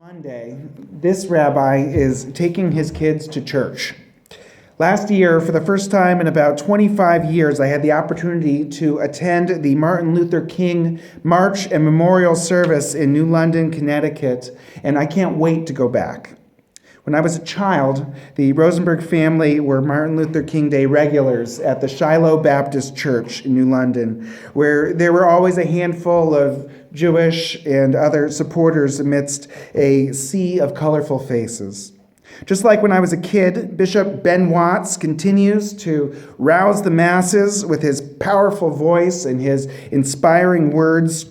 Monday, this rabbi is taking his kids to church. Last year, for the first time in about 25 years, I had the opportunity to attend the Martin Luther King March and Memorial Service in New London, Connecticut, and I can't wait to go back. When I was a child, the Rosenberg family were Martin Luther King Day regulars at the Shiloh Baptist Church in New London, where there were always a handful of Jewish and other supporters amidst a sea of colorful faces. Just like when I was a kid, Bishop Ben Watts continues to rouse the masses with his powerful voice and his inspiring words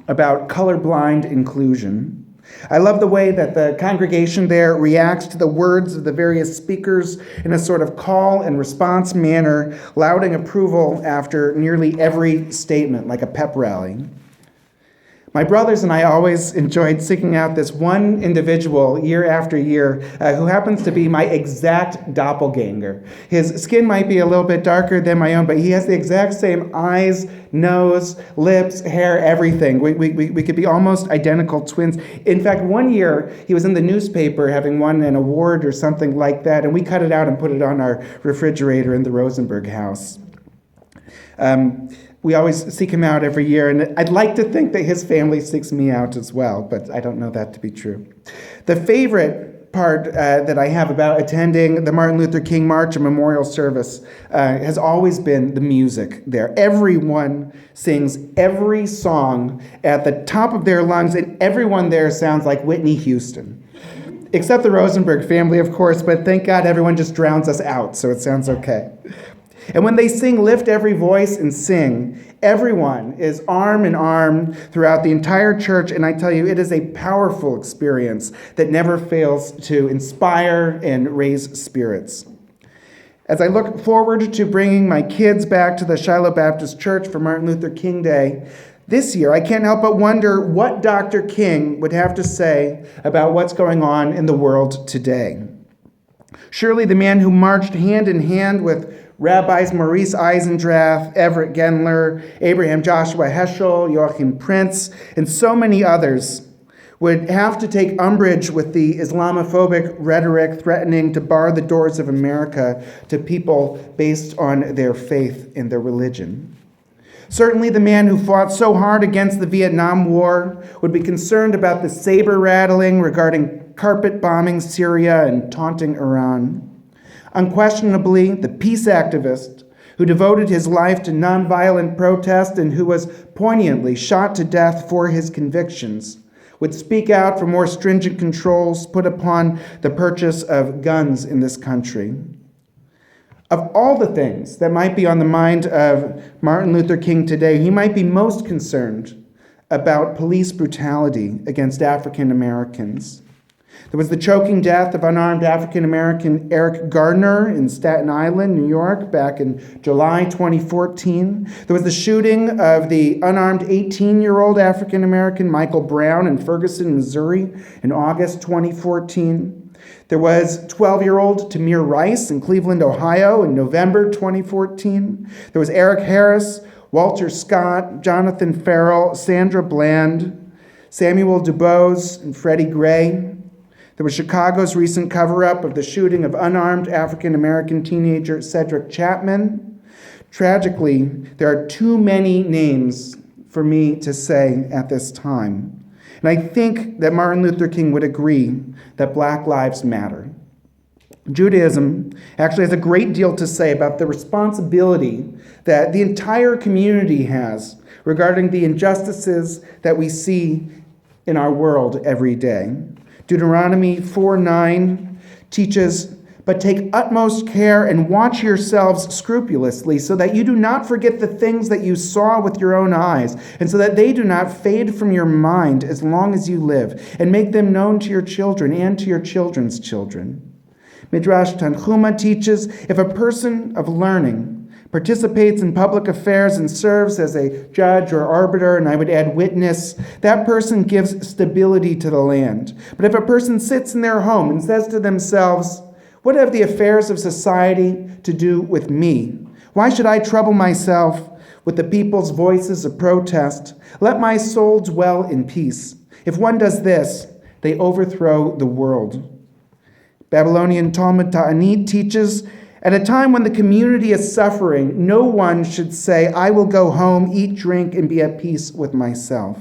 about colorblind inclusion. I love the way that the congregation there reacts to the words of the various speakers in a sort of call and response manner, lauding approval after nearly every statement, like a pep rally. My brothers and I always enjoyed seeking out this one individual year after year who happens to be my exact doppelganger. His skin might be a little bit darker than my own, but he has the exact same eyes, nose, lips, hair, everything. We could be almost identical twins. In fact, one year he was in the newspaper having won an award or something like that, and we cut it out and put it on our refrigerator in the Rosenberg house. We always seek him out every year, and I'd like to think that his family seeks me out as well, but I don't know that to be true. The favorite part that I have about attending the Martin Luther King March and Memorial Service has always been the music there. Everyone sings every song at the top of their lungs, and everyone there sounds like Whitney Houston. Except the Rosenberg family, of course, but thank God everyone just drowns us out, so it sounds okay. And when they sing Lift Every Voice and Sing, everyone is arm in arm throughout the entire church, and I tell you, it is a powerful experience that never fails to inspire and raise spirits. As I look forward to bringing my kids back to the Shiloh Baptist Church for Martin Luther King Day this year, I can't help but wonder what Dr. King would have to say about what's going on in the world today. Surely the man who marched hand in hand with Rabbis Maurice Eisendrath, Everett Gendler, Abraham Joshua Heschel, Joachim Prince, and so many others would have to take umbrage with the Islamophobic rhetoric threatening to bar the doors of America to people based on their faith and their religion. Certainly the man who fought so hard against the Vietnam War would be concerned about the saber rattling regarding carpet bombing Syria and taunting Iran. Unquestionably, the peace activist who devoted his life to nonviolent protest and who was poignantly shot to death for his convictions would speak out for more stringent controls put upon the purchase of guns in this country. Of all the things that might be on the mind of Martin Luther King today, he might be most concerned about police brutality against African Americans. There was the choking death of unarmed African-American Eric Gardner in Staten Island, New York, back in July 2014. There was the shooting of the unarmed 18-year-old African-American Michael Brown in Ferguson, Missouri, in August 2014. There was 12-year-old Tamir Rice in Cleveland, Ohio, in November 2014. There was Eric Harris, Walter Scott, Jonathan Farrell, Sandra Bland, Samuel DuBose, and Freddie Gray. There was Chicago's recent cover-up of the shooting of unarmed African-American teenager Cedric Chapman. Tragically, there are too many names for me to say at this time. And I think that Martin Luther King would agree that Black lives matter. Judaism actually has a great deal to say about the responsibility that the entire community has regarding the injustices that we see in our world every day. Deuteronomy 4:9 teaches, "But take utmost care and watch yourselves scrupulously, so that you do not forget the things that you saw with your own eyes, and so that they do not fade from your mind as long as you live, and make them known to your children and to your children's children." Midrash Tanchuma teaches, "If a person of learning participates in public affairs and serves as a judge or arbiter," and I would add witness, "that person gives stability to the land. But if a person sits in their home and says to themselves, 'What have the affairs of society to do with me? Why should I trouble myself with the people's voices of protest? Let my soul dwell in peace.' If one does this, they overthrow the world. Babylonian Talmud Ta'anit teaches, at a time when the community is suffering, no one should say, I will go home, eat, drink, and be at peace with myself.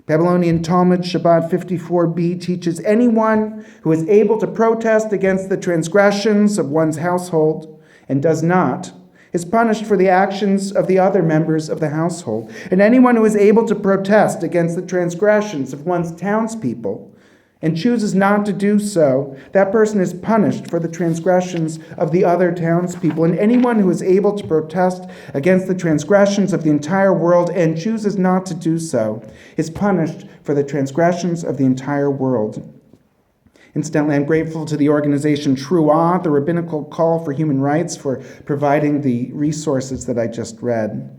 Babylonian Talmud Shabbat 54b teaches anyone who is able to protest against the transgressions of one's household and does not is punished for the actions of the other members of the household. And anyone who is able to protest against the transgressions of one's townspeople and chooses not to do so, that person is punished for the transgressions of the other townspeople. And anyone who is able to protest against the transgressions of the entire world and chooses not to do so is punished for the transgressions of the entire world. Incidentally, I'm grateful to the organization Truah, the Rabbinical Call for Human Rights, for providing the resources that I just read.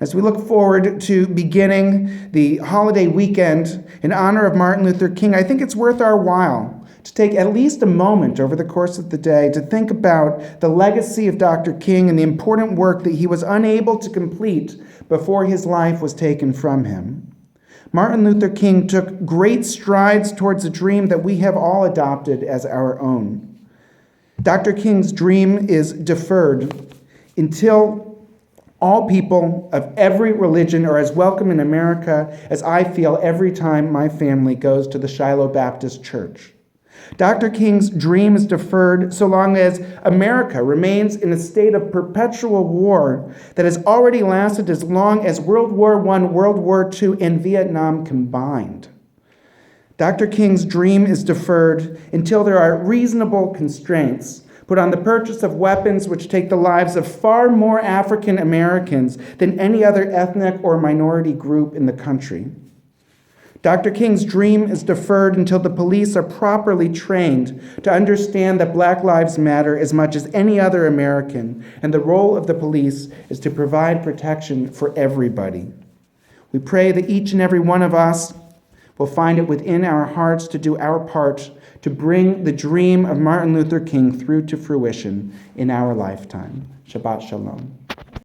As we look forward to beginning the holiday weekend in honor of Martin Luther King, I think it's worth our while to take at least a moment over the course of the day to think about the legacy of Dr. King and the important work that he was unable to complete before his life was taken from him. Martin Luther King took great strides towards a dream that we have all adopted as our own. Dr. King's dream is deferred until all people of every religion are as welcome in America as I feel every time my family goes to the Shiloh Baptist Church. Dr. King's dream is deferred so long as America remains in a state of perpetual war that has already lasted as long as World War I, World War II, and Vietnam combined. Dr. King's dream is deferred until there are reasonable constraints put on the purchase of weapons which take the lives of far more African Americans than any other ethnic or minority group in the country. Dr. King's dream is deferred until the police are properly trained to understand that Black lives matter as much as any other American, and the role of the police is to provide protection for everybody. We pray that each and every one of us will find it within our hearts to do our part to bring the dream of Martin Luther King through to fruition in our lifetime. Shabbat Shalom.